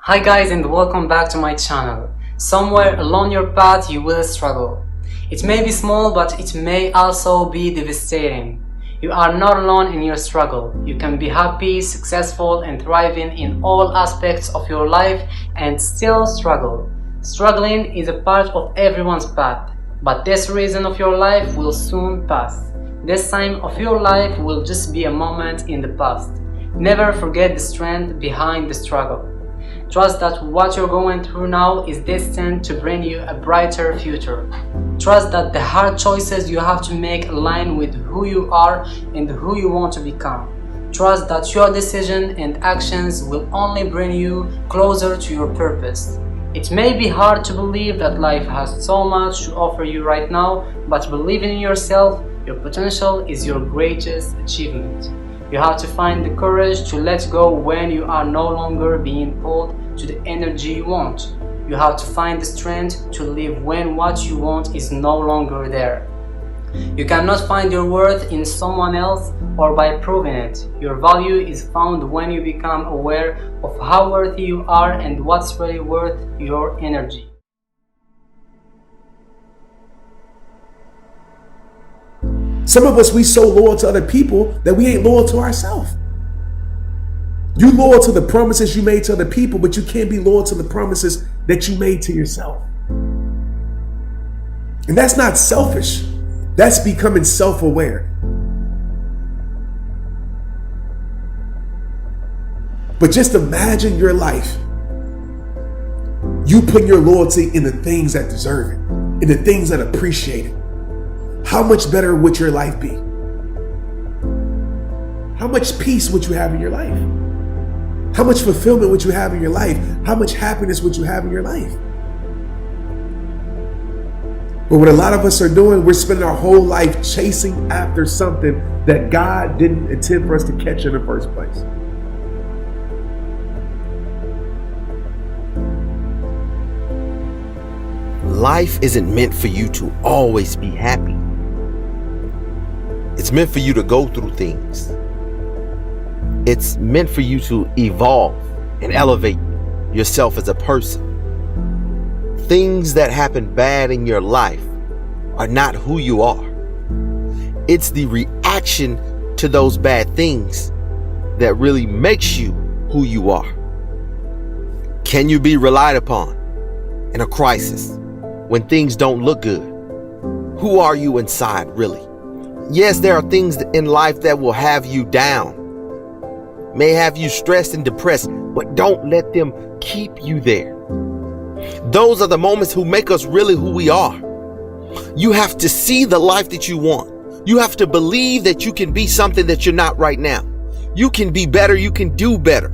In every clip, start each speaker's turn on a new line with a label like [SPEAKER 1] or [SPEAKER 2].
[SPEAKER 1] Hi guys, and welcome back to my channel. Somewhere along your path you will struggle. It may be small, but it may also be devastating. You are not alone in your struggle. You can be happy, successful, and thriving in all aspects of your life and still struggle. Struggling is a part of everyone's path, but this season of your life will soon pass. This time of your life will just be a moment in the past. Never forget the strength behind the struggle. Trust that what you're going through now is destined to bring you a brighter future. Trust that the hard choices you have to make align with who you are and who you want to become. Trust that your decisions and actions will only bring you closer to your purpose. It may be hard to believe that life has so much to offer you right now, but believing in yourself, your potential is your greatest achievement. You have to find the courage to let go when you are no longer being pulled to the energy you want. You have to find the strength to live when what you want is no longer there. You cannot find your worth in someone else or by proving it. Your value is found when you become aware of how worthy you are and what's really worth your energy.
[SPEAKER 2] Some of us, we so loyal to other people that we ain't loyal to ourselves. You loyal to the promises you made to other people, but you can't be loyal to the promises that you made to yourself. And that's not selfish. That's becoming self-aware. But just imagine your life. You putting your loyalty in the things that deserve it, in the things that appreciate it. How much better would your life be? How much peace would you have in your life? How much fulfillment would you have in your life? How much happiness would you have in your life? But what a lot of us are doing, we're spending our whole life chasing after something that God didn't intend for us to catch in the first place.
[SPEAKER 3] Life isn't meant for you to always be happy. It's meant for you to go through things. It's meant for you to evolve and elevate yourself as a person. Things that happen bad in your life are not who you are. It's the reaction to those bad things that really makes you who you are. Can you be relied upon in a crisis when things don't look good? Who are you inside, really? Yes, there are things in life that will have you down, may have you stressed and depressed, but don't let them keep you there. Those are the moments who make us really who we are. You have to see the life that you want. You have to believe that you can be something that you're not right now. You can be better. You can do better.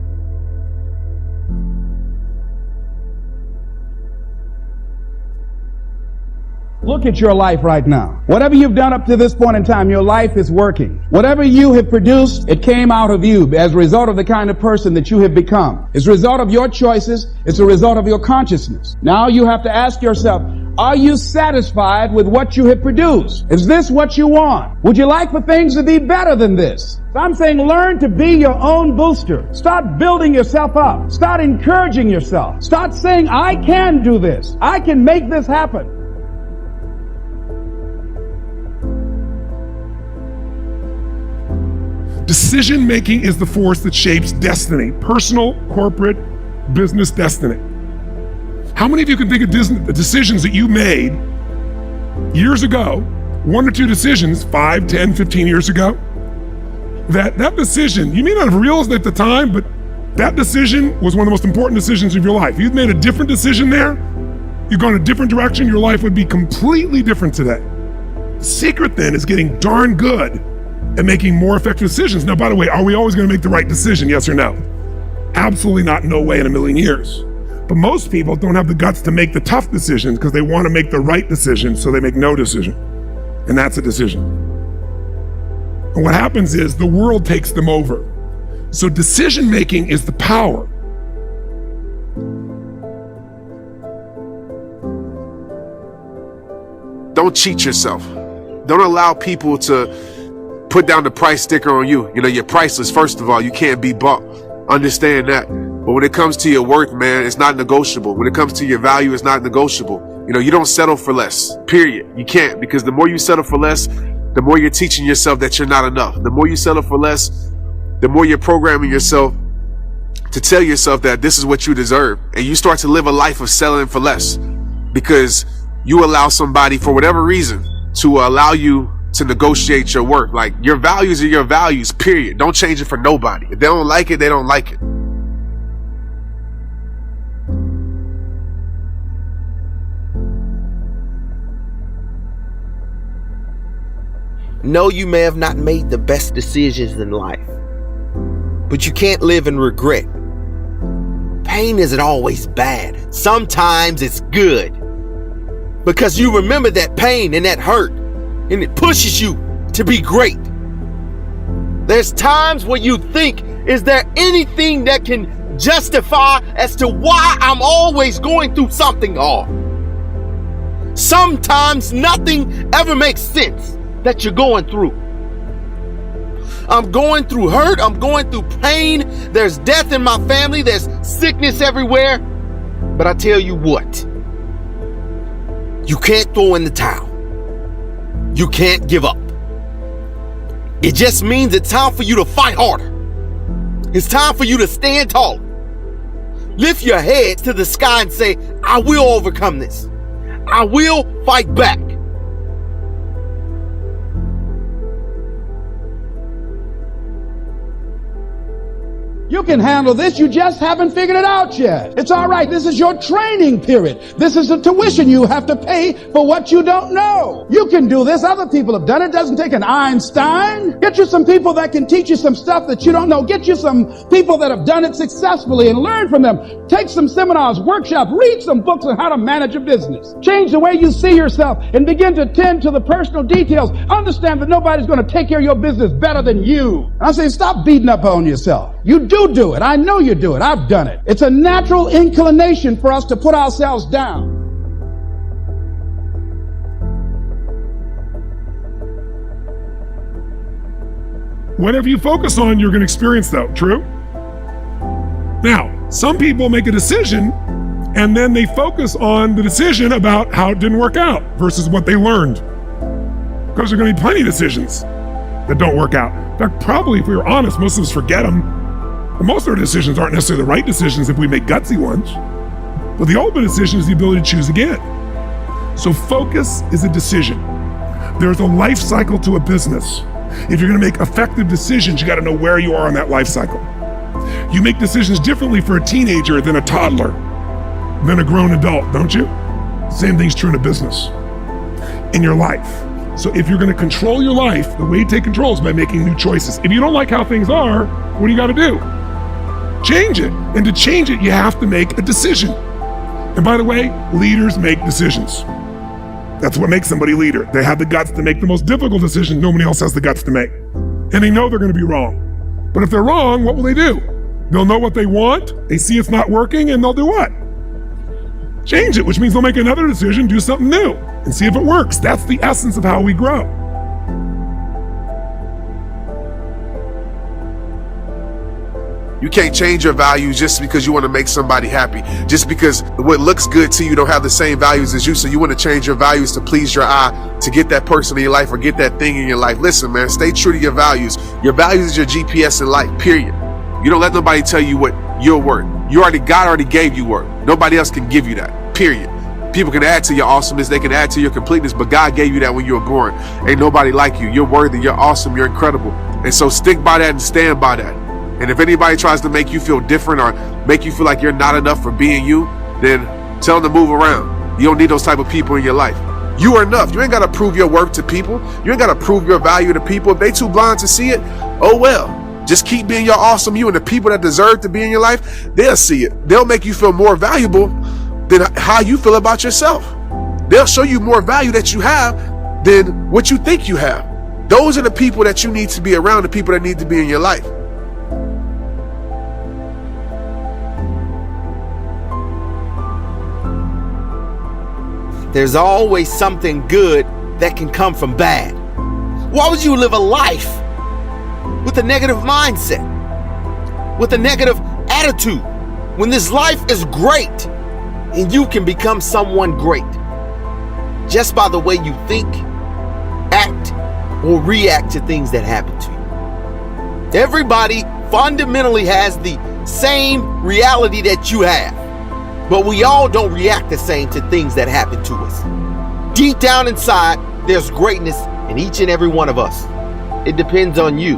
[SPEAKER 4] Look at your life right now. Whatever you've done up to this point in time, your life is working. Whatever you have produced, it came out of you as a result of the kind of person that you have become. It's a result of your choices. It's a result of your consciousness. Now you have to ask yourself, are you satisfied with what you have produced? Is this what you want? Would you like for things to be better than this? So I'm saying learn to be your own booster. Start building yourself up. Start encouraging yourself. Start saying, I can do this. I can make this happen.
[SPEAKER 5] Decision making is the force that shapes destiny, personal, corporate, business destiny. How many of you can think of the decisions that you made years ago, 1 or 2 decisions, 5, 10, 15 years ago? That decision, you may not have realized it at the time, but that decision was one of the most important decisions of your life. If you'd made a different decision there, you've gone a different direction, your life would be completely different today. The secret then is getting darn good and making more effective decisions. Now, by the way, are we always going to make the right decision? Yes or no? Absolutely not. No way in a million years. But most people don't have the guts to make the tough decisions because they want to make the right decision, so they make no decision. And that's a decision. And what happens is the world takes them over. So decision making is the power.
[SPEAKER 2] Don't cheat yourself. Don't allow people to put down the price sticker on you. You know, you're priceless, first of all. You can't be bought. Understand that. But when it comes to your worth, man, it's not negotiable. When it comes to your value, it's not negotiable. You know, you don't settle for less, period. You can't, because the more you settle for less, the more you're teaching yourself that you're not enough. The more you settle for less, the more you're programming yourself to tell yourself that this is what you deserve. And you start to live a life of settling for less because you allow somebody, for whatever reason, to allow you to negotiate your worth. Like, your values are your values, period. Don't change it for nobody. If they don't like it, they don't like it.
[SPEAKER 3] No, you may have not made the best decisions in life, but you can't live in regret. Pain isn't always bad. Sometimes it's good, because you remember that pain and that hurt, and it pushes you to be great. There's times where you think, is there anything that can justify as to why I'm always going through something hard? Sometimes nothing ever makes sense that you're going through. I'm going through hurt. I'm going through pain. There's death in my family. There's sickness everywhere. But I tell you what, you can't throw in the towel. You can't give up. It just means it's time for you to fight harder. It's time for you to stand taller. Lift your head to the sky and say, I will overcome this. I will fight back.
[SPEAKER 4] You can handle this, you just haven't figured it out yet. It's all right, this is your training period. This is the tuition you have to pay for what you don't know. You can do this, other people have done it. It doesn't take an Einstein. Get you some people that can teach you some stuff that you don't know. Get you some people that have done it successfully and learn from them. Take some seminars, workshops, read some books on how to manage a business. Change the way you see yourself and begin to tend to the personal details. Understand that nobody's going to take care of your business better than you. I say, stop beating up on yourself. You do it. I know you do it. I've done it. It's a natural inclination for us to put ourselves down.
[SPEAKER 5] Whatever you focus on, you're going to experience though. True? Now, some people make a decision and then they focus on the decision about how it didn't work out versus what they learned. Because there are going to be plenty of decisions that don't work out. In fact, probably if we were honest, most of us forget them. And most of our decisions aren't necessarily the right decisions if we make gutsy ones. But the ultimate decision is the ability to choose again. So focus is a decision. There's a life cycle to a business. If you're going to make effective decisions, you got to know where you are on that life cycle. You make decisions differently for a teenager than a toddler, than a grown adult, don't you? Same thing's true in a business, in your life. So if you're going to control your life, the way you take control is by making new choices. If you don't like how things are, what do you got to do? Change it. And to change it, you have to make a decision. And by the way, leaders make decisions. That's what makes somebody a leader. They have the guts to make the most difficult decision nobody else has the guts to make. And they know they're going to be wrong. But if they're wrong, what will they do? They'll know what they want, they see it's not working, and they'll do what? Change it, which means they'll make another decision, do something new, and see if it works. That's the essence of how we grow.
[SPEAKER 2] You can't change your values just because you want to make somebody happy. Just because what looks good to you don't have the same values as you, so you want to change your values to please your eye, to get that person in your life or get that thing in your life. Listen, man, stay true to your values. Your values is your GPS in life, period. You don't let nobody tell you what you're worth. God already gave you worth. Nobody else can give you that, period. People can add to your awesomeness, they can add to your completeness, but God gave you that when you were born. Ain't nobody like you. You're worthy, you're awesome, you're incredible. And so stick by that and stand by that. And if anybody tries to make you feel different or make you feel like you're not enough for being you, then tell them to move around. You don't need those type of people in your life. You are enough. You ain't got to prove your worth to people. You ain't got to prove your value to people. If they too blind to see it, oh well. Just keep being your awesome you, and the people that deserve to be in your life, they'll see it. They'll make you feel more valuable than how you feel about yourself. They'll show you more value that you have than what you think you have. Those are the people that you need to be around, the people that need to be in your life.
[SPEAKER 3] There's always something good that can come from bad. Why would you live a life with a negative mindset, with a negative attitude? when this life is great and you can become someone great just by the way you think, act, or react to things that happen to you. Everybody fundamentally has the same reality that you have, but we all don't react the same to things that happen to us. Deep down inside, there's greatness in each and every one of us. It depends on you